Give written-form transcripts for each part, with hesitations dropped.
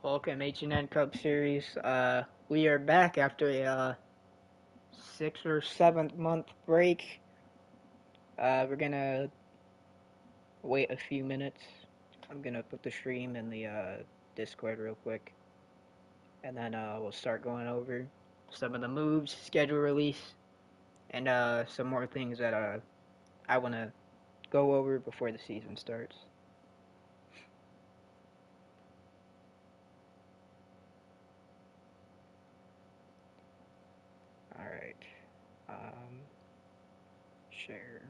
Welcome H&N Cup Series. We are back after a 6 or 7 month break. We're gonna wait a few minutes. I'm gonna put the stream in the Discord real quick, and then we'll start going over some of the moves, schedule release, and some more things that I wanna go over before the season starts. All right. Um, Share.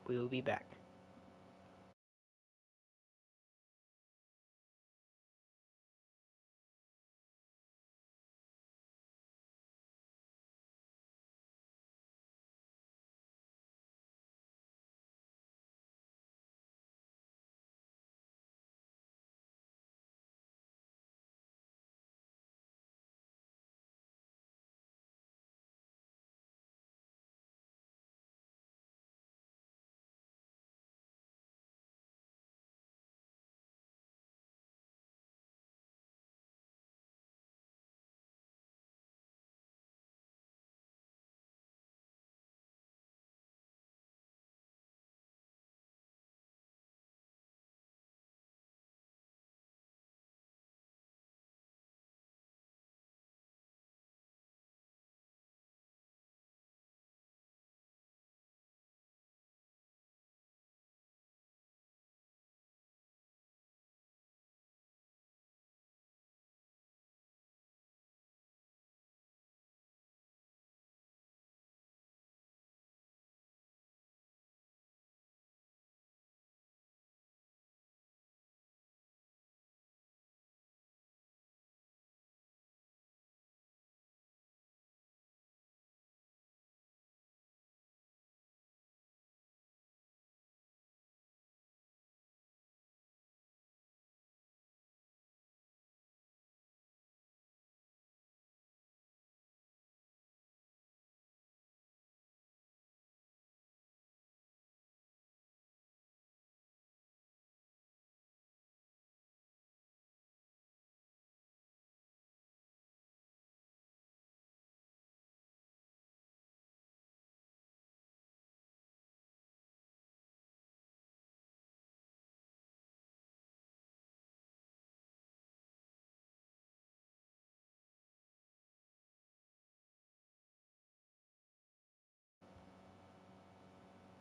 We will be back.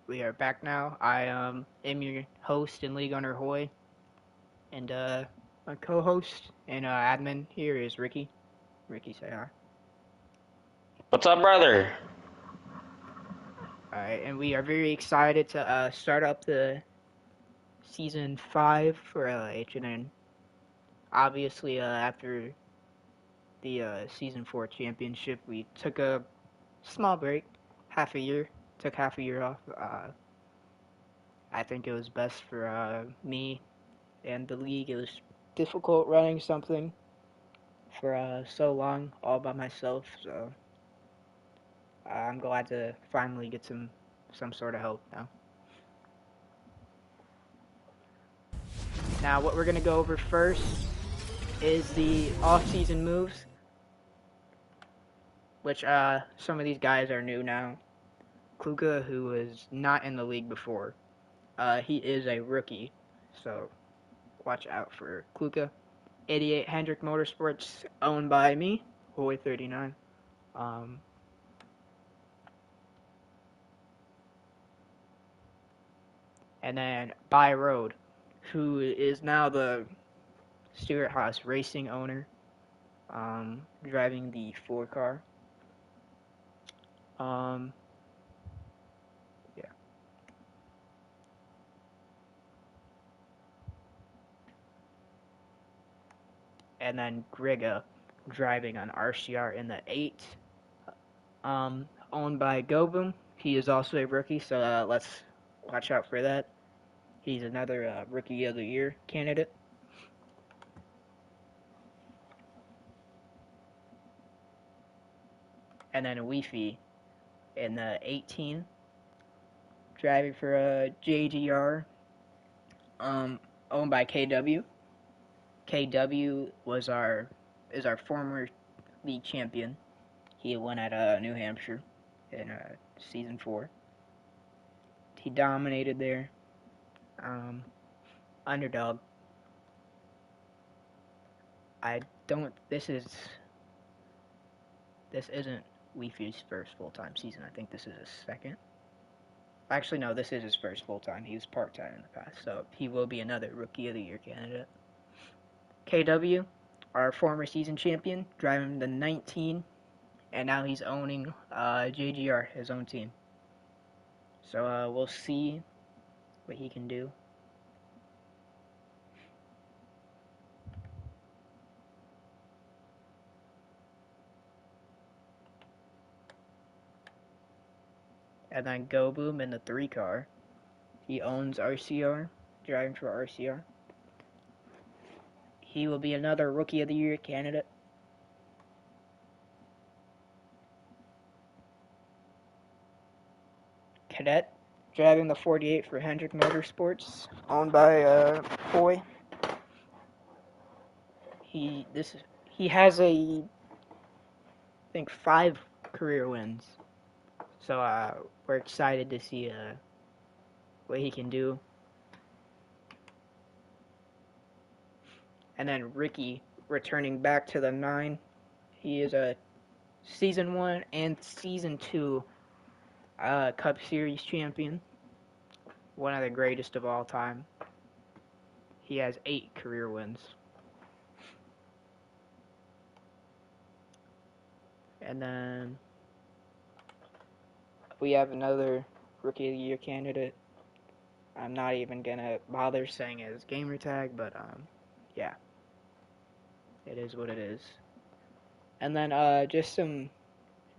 We are back now. I am your host and league owner Hoy, and my co-host and admin here is Ricky. Ricky, say hi. What's up, brother? All right, and we are very excited to start up the season 5 for H&N. Obviously, after the season 4 championship, we took a small break, half a year. Took half a year off. I think it was best for me and the league. It was difficult running something for so long all by myself. So I'm glad to finally get some sort of help now. Now, what we're gonna go over first is the off-season moves, which some of these guys are new now. Kluka, who was not in the league before, he is a rookie, so watch out for Kluka. 88 Hendrick Motorsports, owned by me, Hoy39. Um, and then By Road, who is now the Stewart Haas Racing owner, driving the 4 car. Um, yeah. And then Griga driving on RCR in the 8. Owned by Govum. He is also a rookie, so let's watch out for that. He's another Rookie of the Year candidate. and then Wi-Fi in the 18, driving for a JGR, um, owned by KW. KW is our former league champion. He won at New Hampshire in season 4. He dominated there. Um, Underdog. I don't. This isn't Wi-Fi's first full time season. I think this is his second. Actually, no, this is his first full time. He was part time in the past, so he will be another Rookie of the Year candidate. KW, our former season champion, driving the 19, and now he's owning JGR, his own team. So we'll see what he can do. And then Go Boom in the 3 car. He owns RCR, driving for RCR. He will be another Rookie of the Year candidate. Cadet, driving the 48 for Hendrick Motorsports, owned by Foy. He has I think 5 career wins. So we're excited to see what he can do. And then Ricky returning back to the 9. He is a season 1 and season 2 Cup Series champion. One of the greatest of all time. He has 8 career wins. And then we have another Rookie of the Year candidate. I'm not even gonna bother saying his gamer tag, but yeah, it is what it is. And then just some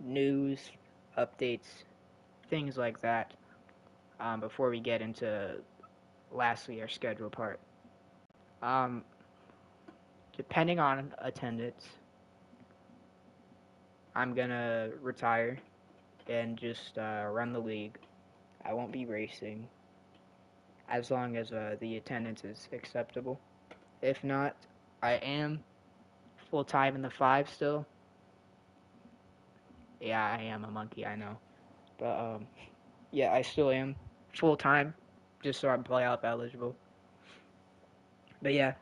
news, updates, things like that. Before we get into lastly our schedule part. Um, Depending on attendance, I'm gonna retire and just run the league. I won't be racing as long as the attendance is acceptable. If not, I am full time in the 5 still. Yeah, I am a monkey, I know. But yeah, I still am full time, just so I'm playoff eligible. But yeah,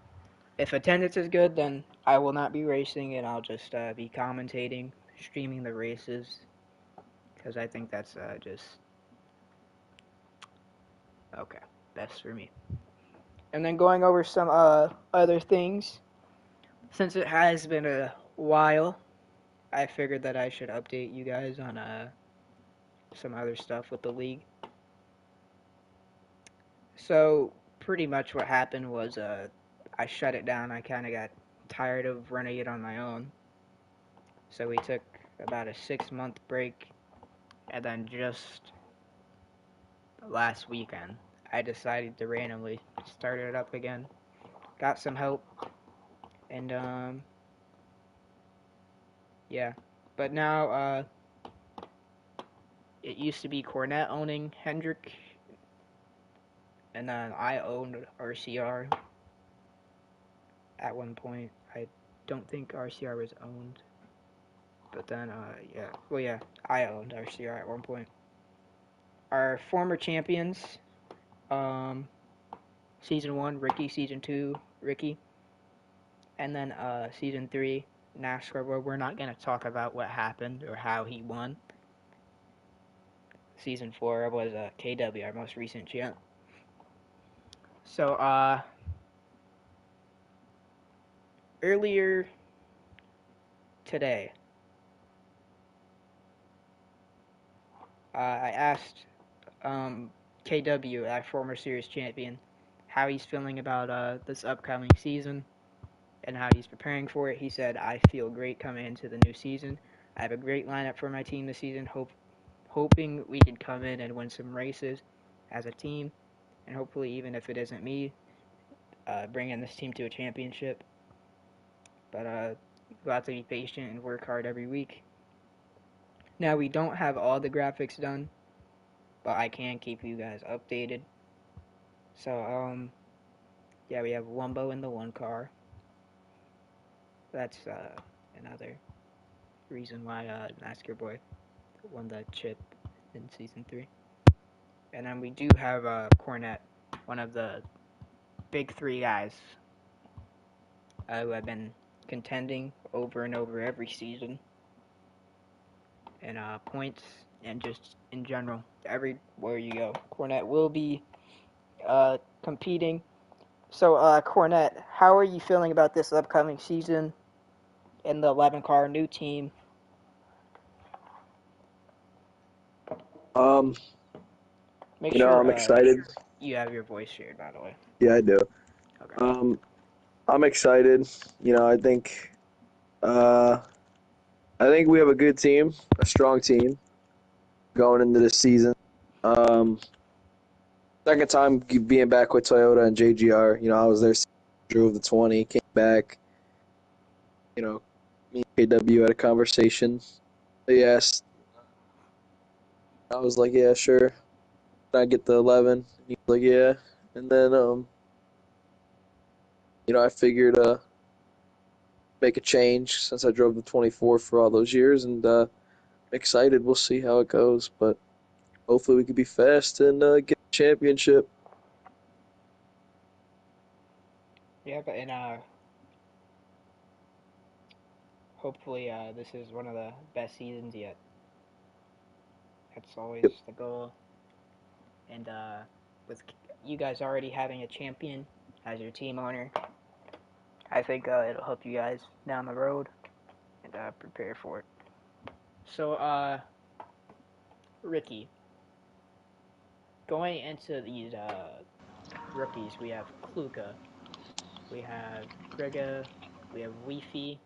if attendance is good, then I will not be racing, and I'll just be commentating, streaming the races, because I think that's just okay, best for me. And then going over some other things, since it has been a while, I figured that I should update you guys on some other stuff with the league. So pretty much what happened was I shut it down. I kind of got tired of running it on my own. So we took about a 6-month break, and then just last weekend, I decided to randomly start it up again. Got some help, and yeah. But now it used to be Cornette owning Hendrick, and then I owned RCR at one point. I don't think RCR was owned, but then yeah. Well, yeah, I owned RCR at one point. Our former champions, um, season 1, Ricky. Season 2, Ricky. And then season 3, NASCAR, where we're not going to talk about what happened or how he won. Season 4 was KW, our most recent champ. So earlier today, I asked KW, our former series champion, how he's feeling about this upcoming season and how he's preparing for it. He said, I feel great coming into the new season. I have a great lineup for my team this season, hoping we can come in and win some races as a team, and hopefully, even if it isn't me, bringing this team to a championship. But we'll have to be patient and work hard every week. Now we don't have all the graphics done, but I can keep you guys updated. So yeah, we have Wumbo in the one car. That's another reason why Masker Boy won the chip in season 3. And then we do have Cornet, one of the big three guys who have been contending over and over every season in points and just in general, everywhere you go. Cornet will be competing. So, Cornet, how are you feeling about this upcoming season in the 11 car new team? Um, Make you know, sure I'm excited. you have your voice shared, by the way. Yeah, I do. Okay. Um, I'm excited. You know, uh, I think we have a good team, a strong team going into this season. Um, Second time being back with Toyota and JGR. You know, I was there, drove the 20, came back. You know, me and KW had a conversation. They asked, I was like, yeah, sure. Can I get the 11? And he was like, yeah. And then, I figured make a change since I drove the 24 for all those years, and excited. We'll see how it goes, but hopefully we can be fast and get a championship. Yeah, but hopefully this is one of the best seasons yet. That's always Yep. the goal. And with you guys already having a champion as your team owner, I think it'll help you guys down the road and prepare for it. So, Ricky, going into these rookies, we have Kluka, we have Grega, we have Weefy,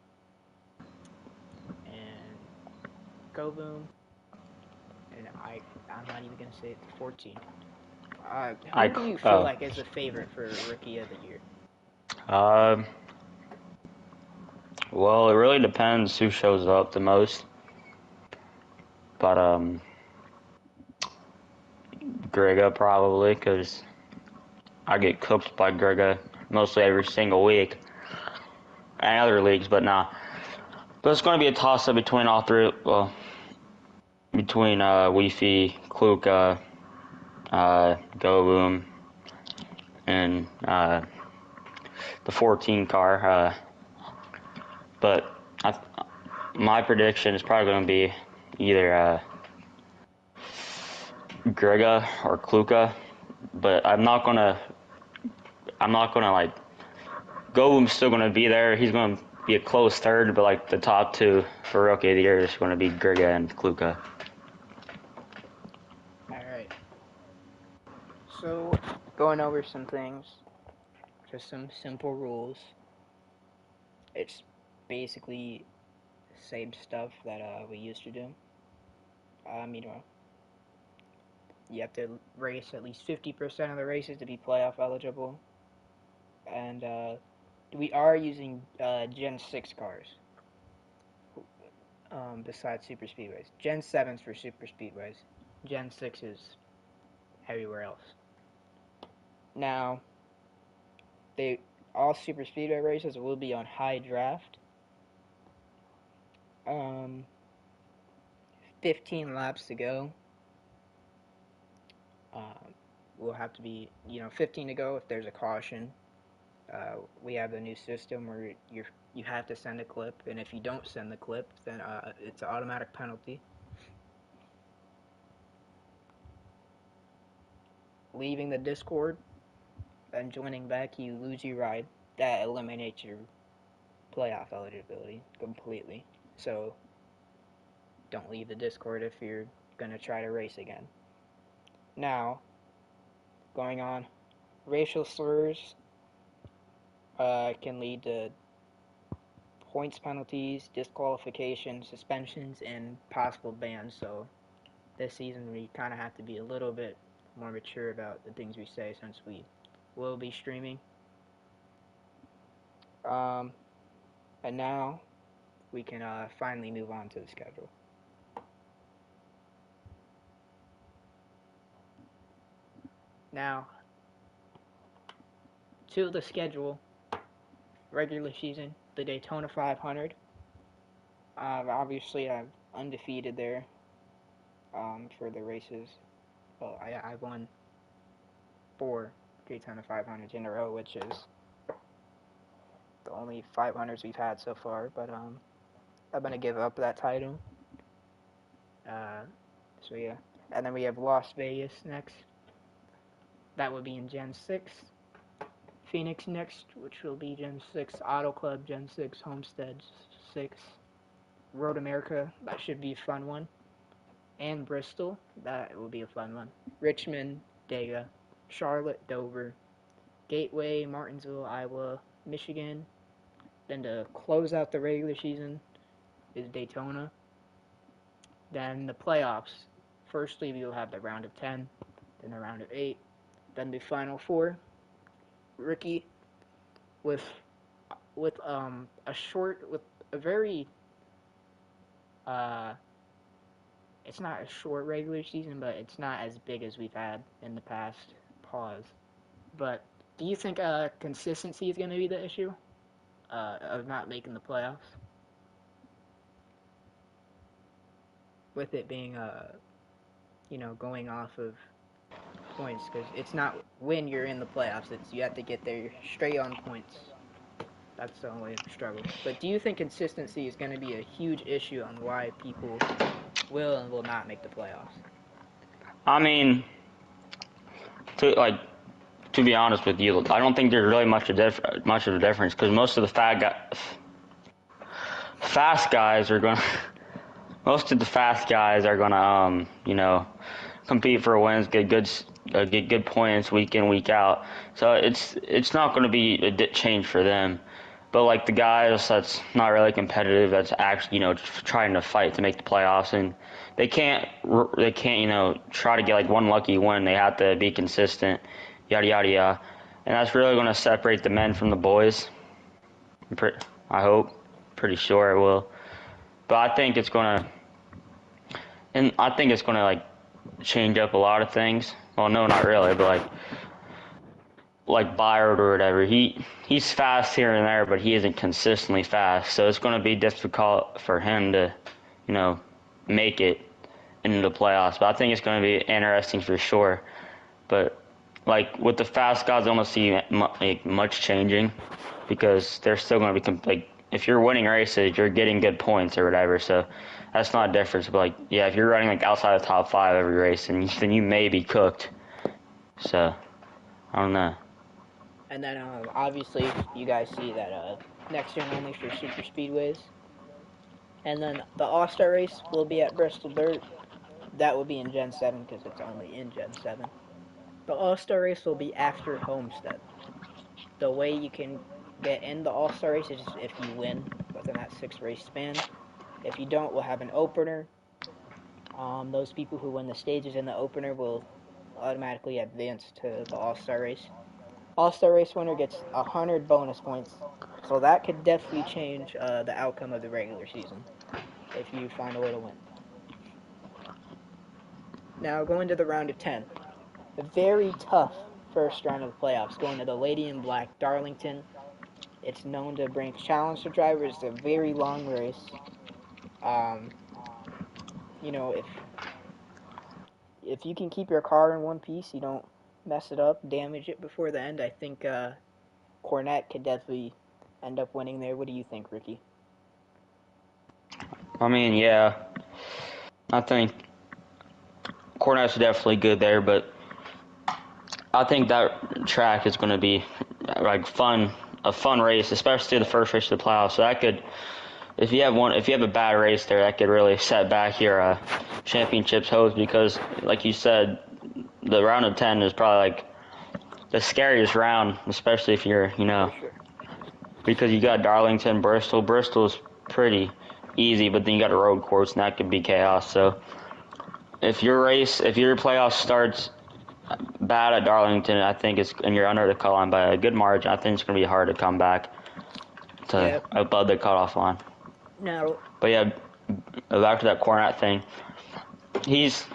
and Goboom, and I'm not even gonna say it. 14. I Who do you feel like is the favorite for Rookie of the Year? uh, well, it really depends who shows up the most. But Grega probably, because I get cooked by Grega mostly every single week, and other leagues, but nah. But it's going to be a toss up between all three. Well, between Weefy, Kluka, Go Boom, and the 14 car. But my prediction is probably going to be either Grega or Kluka. But I'm not gonna like Go Boom's still gonna be there. He's gonna be a close third, but like the top two for Rookie of the Year is gonna be Grega and Kluka. All right. So, going over some things, just some simple rules. It's basically the same stuff that we used to do. You know, you have to race at least 50% of the races to be playoff eligible, and we are using Gen 6 cars besides super speedways. Gen 7s for super speedways. Gen 6 is everywhere else. Now, they all super speedway races will be on high draft. Um, 15 laps to go. Um, will have to be 15 to go if there's a caution. We have the new system where you have to send a clip, and if you don't send the clip, then it's an automatic penalty. Leaving the Discord and joining back, you lose your ride. That eliminates your playoff eligibility completely. So don't leave the Discord if you're gonna try to race again. Now, going on, racial slurs can lead to points penalties, disqualification, suspensions, and possible bans. So this season we kind of have to be a little bit more mature about the things we say since we will be streaming. Um, and now we can finally move on to the schedule. Now, to the schedule, regular season, the Daytona 500. Obviously, I'm undefeated there for the races. Well, I won 4 Daytona 500s in a row, which is the only 500s we've had so far. But I'm gonna give up that title. Uh, so yeah, and then we have Las Vegas next. That would be in Gen 6. Phoenix next, which will be Gen 6. Auto Club Gen 6. Homestead 6. Road America, that should be a fun one. And Bristol, that will be a fun one. Richmond, Dega, Charlotte, Dover, Gateway, Martinsville, Iowa, Michigan. Then to close out the regular season is Daytona. Then the playoffs. Firstly, we will have the round of 10, then the round of 8, then the final 4. Ricky, with a very it's not a short regular season, but it's not as big as we've had in the past. Pause. But do you think consistency is going to be the issue of not making the playoffs? With it being, going off of points, because it's not when you're in the playoffs, it's you have to get there straight on points. That's the only struggle. But do you think consistency is going to be a huge issue on why people will and will not make the playoffs? I mean, to be honest with you, I don't think there's really much of a difference because most of the fast guys are going. Most of the fast guys are gonna, compete for wins, get good points week in, week out. So it's not going to be a change for them. But like the guys that's not really competitive, that's actually trying to fight to make the playoffs, and they can't try to get like one lucky win. They have to be consistent, yada yada yada, and that's really going to separate the men from the boys. I hope, pretty sure it will. But I think it's gonna like change up a lot of things. Well, no, not really, but like Byard or whatever. He's fast here and there, but he isn't consistently fast. So it's going to be difficult for him to, make it into the playoffs. But I think it's going to be interesting for sure. But like with the fast guys, I don't see much changing because they're still going to be like if you're winning races, you're getting good points or whatever. So that's not a difference. But like yeah, if you're running like outside the top 5 every race, then you may be cooked. So I don't know. And then obviously you guys see that next gen only for super speedways. And then the All Star race will be at Bristol Dirt. That will be in Gen 7 because it's only in Gen 7. The All Star race will be after Homestead. The way you can get in the All Star race is if you win within that 6 race span. If you don't, we'll have an opener. Those people who win the stages in the opener will automatically advance to the All Star race. All Star race winner gets 100 bonus points, so that could definitely change the outcome of the regular season if you find a way to win. Now going to the round of 10, a very tough first round of the playoffs. Going to the Lady in Black Darlington. It's known to bring challenge to drivers. It's a very long race. Um, if you can keep your car in one piece, you don't mess it up, damage it before the end. I think Cornette could definitely end up winning there. What do you think, Ricky? I mean, yeah, I think Cornette's definitely good there, but I think that track is going to be like a fun race, especially the first race of the playoffs. So that could, if you have a bad race there, that could really set back your championships hopes because, like you said, the round of 10 is probably like the scariest round, especially if you're, For sure. because you got Darlington, Bristol. Bristol's pretty easy, but then you got a road course, and that could be chaos. So if your playoff starts bad at Darlington, I think and you're under the cut line by a good margin, I think it's going to be hard to come back to above the cutoff line. Now, But yeah, back to that Cornette thing. He's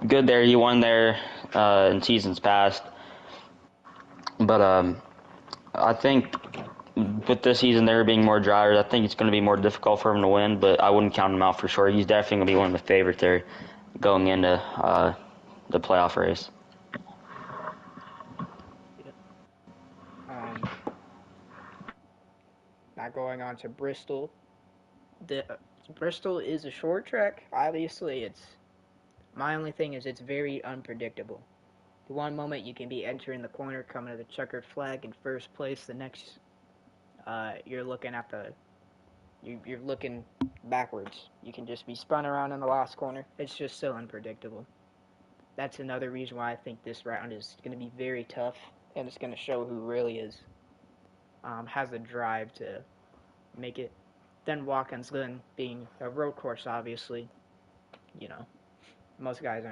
good there. He won there in seasons past. But I think with this season there being more drivers, I think it's going to be more difficult for him to win. But I wouldn't count him out for sure. He's definitely going to be one of the favorites there going into the playoff race. Yep. Now going on to Bristol. Bristol is a short track. Obviously, my only thing is it's very unpredictable. The one moment you can be entering the corner, coming to the checkered flag in first place. The next, you're looking at you're looking backwards. You can just be spun around in the last corner. It's just so unpredictable. That's another reason why I think this round is going to be very tough, and it's going to show who really has the drive to make it. Then Watkins Glen being a road course, obviously, you know, most guys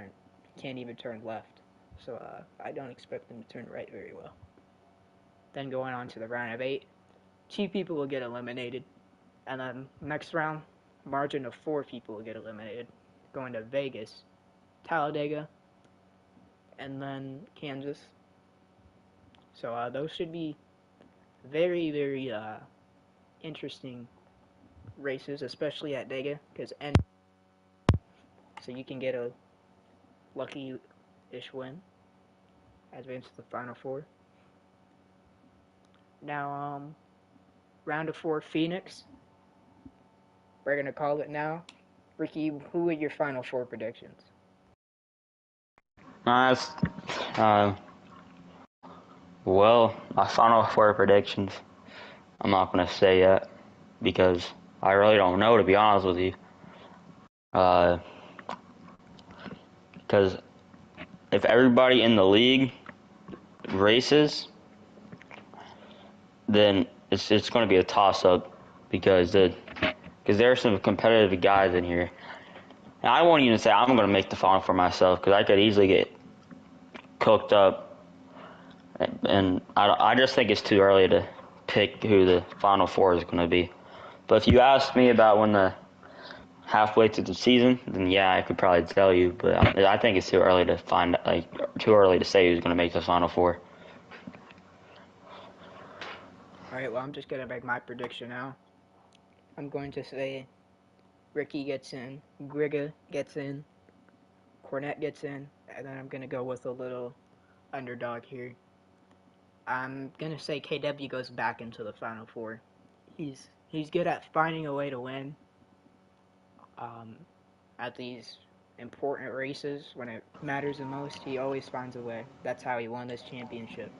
can't even turn left, so I don't expect them to turn right very well. Then going on to the round of 8, 2 people will get eliminated, and then next round, margin of 4 people will get eliminated, going to Vegas, Talladega, and then Kansas. So those should be very, very interesting races, especially at Dega, because so you can get a lucky-ish win, advance to the final 4. Now, round of 4, Phoenix. We're gonna call it now. Ricky, who are your final 4 predictions? That's well, my final 4 predictions. I'm not gonna say yet because I really don't know, to be honest with you. Because if everybody in the league races, then it's going to be a toss up because there are some competitive guys in here. And I won't even say I'm going to make the final for myself because I could easily get cooked up, and I just think it's too early to pick who the final 4 is going to be. But if you ask me about when the halfway through the season, then yeah, I could probably tell you. But I think it's too early to too early to say who's going to make the final 4. Alright, well, I'm just gonna make my prediction now. I'm going to say Ricky gets in, Griga gets in, Cornette gets in, and then I'm gonna go with a little underdog here. I'm gonna say KW goes back into the final 4. He's good at finding a way to win um, at these important races when it matters the most. He always finds a way. That's how he won this championship.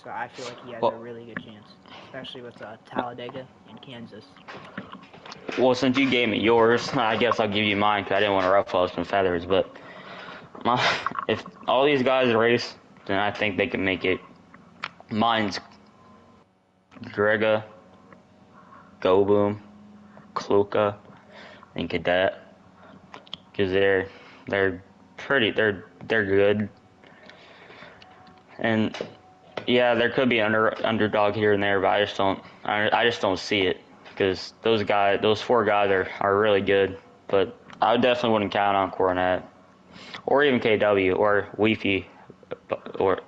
So I feel like he has a Well, really good chance, especially with Talladega and Kansas. well, since you gave me yours, I guess I'll give you mine because I didn't want to ruffle some feathers. But my, if all these guys race, then I think they can make it. Mine's Grega, Go Boom, Kluka, and Cadet because they're they're good. And yeah, there could be underdog here and there, but I just don't see it because those 4 guys are really good. But I definitely wouldn't count on Cornette or even KW or Weefy, or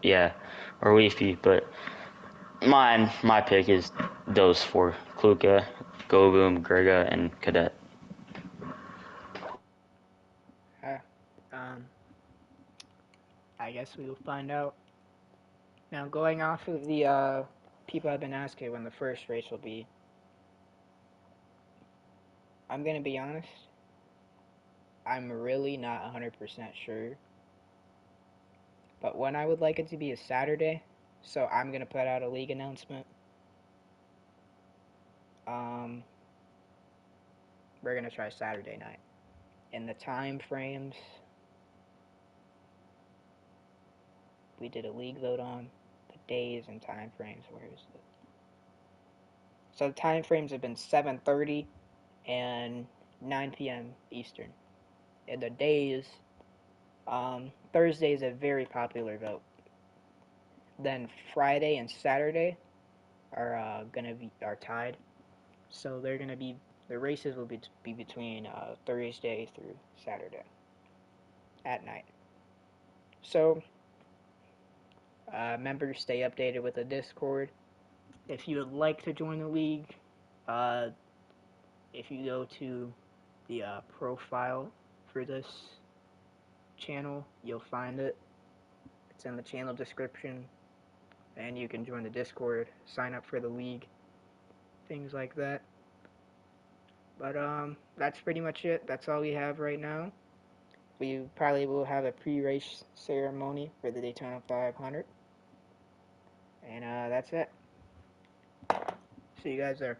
Weefy. But my pick is those 4: Kluka, Go Boom, Grega, and Cadet. Uh, um, I guess we will find out. Now, going off of the people I've been asking when the first race will be, I'm gonna be honest. I'm really not 100% sure, but when I would like it to be a Saturday, so I'm gonna put out a league announcement. Um, we're gonna try Saturday night. And the time frames we did a league vote on the days and time frames. Where is it? So the time frames have been 7:30 and 9 p.m. Eastern. And the days, Thursday is a very popular vote. Then Friday and Saturday are tied. So they're gonna be the races will be between Thursday through Saturday at night. So Members stay updated with the Discord. If you would like to join the league, uh, if you go to the profile for this channel, you'll find it. It's in the channel description, and you can join the Discord, sign up for the league, things like that. But that's pretty much it. That's all we have right now. We probably will have a pre-race ceremony for the Daytona 500, and that's it. See you guys there.